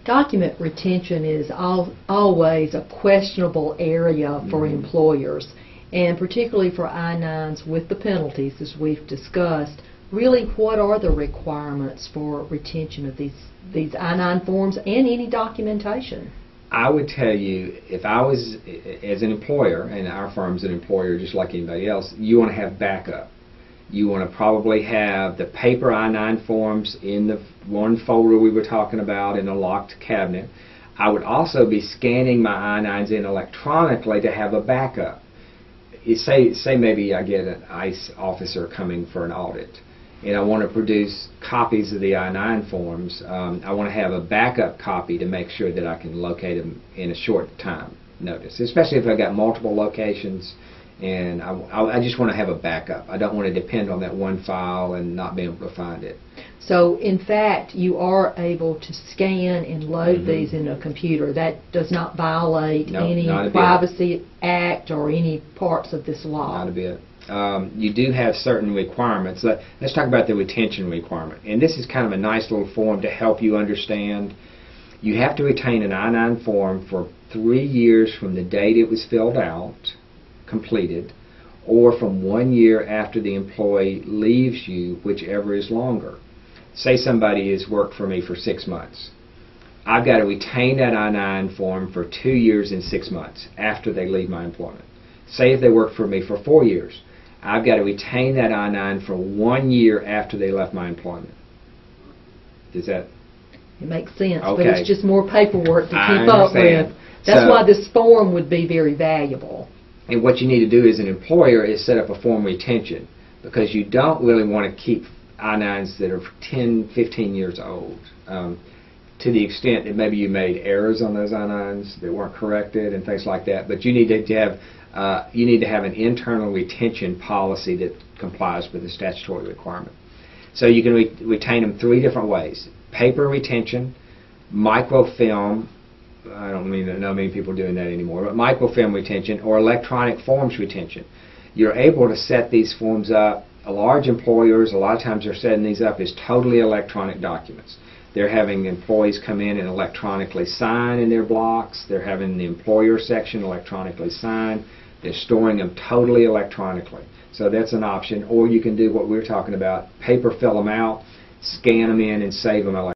Document retention is always a questionable area for employers, and particularly for I-9s with the penalties, as we've discussed. Really, what are the requirements for retention of these I-9 forms and any documentation? I would tell you, if I was, as an employer, and our firm's an employer just like anybody else, you want to have backup. You want to probably have the paper I-9 forms in the one folder we were talking about in a locked cabinet. I would also be scanning my I-9s in electronically to have a backup. Say maybe I get an ICE officer coming for an audit, and I want to produce copies of the I-9 forms. I want to have a backup copy to make sure that I can locate them in a short time notice, especially if I've got multiple locations, and I just want to have a backup. I don't want to depend on that one file and not be able to find it. So, in fact, you are able to scan and load these in a computer. That does not violate any Privacy Act or any parts of this law. Not a bit. You do have certain requirements. Let's talk about the retention requirement. And this is kind of a nice little form to help you understand. You have to retain an I-9 form for 3 years from the date it was filled out, completed, or from 1 year after the employee leaves you, whichever is longer. Say somebody has worked for me for 6 months. I've got to retain that I-9 form for 2 years and 6 months after they leave my employment. Say if they worked for me for 4 years, I've got to retain that I-9 for 1 year after they left my employment. Does that? It makes sense, okay. But it's just more paperwork to keep up with. That's why this form would be very valuable. And what you need to do as an employer is set up a form retention, because you don't really want to keep I-9s that are 10, 15 years old. To the extent that maybe you made errors on those I-9s that weren't corrected and things like that, but you need to have an internal retention policy that complies with the statutory requirement. So you can retain them 3 different ways: paper retention, microfilm. I don't know many people doing that anymore, but microfilm retention, or electronic forms retention. You're able to set these forms up. Large employers, a lot of times they're setting these up as totally electronic documents. They're having employees come in and electronically sign in their blocks. They're having the employer section electronically sign. They're storing them totally electronically. So that's an option. Or you can do what we're talking about: paper fill them out, scan them in, and save them electronically.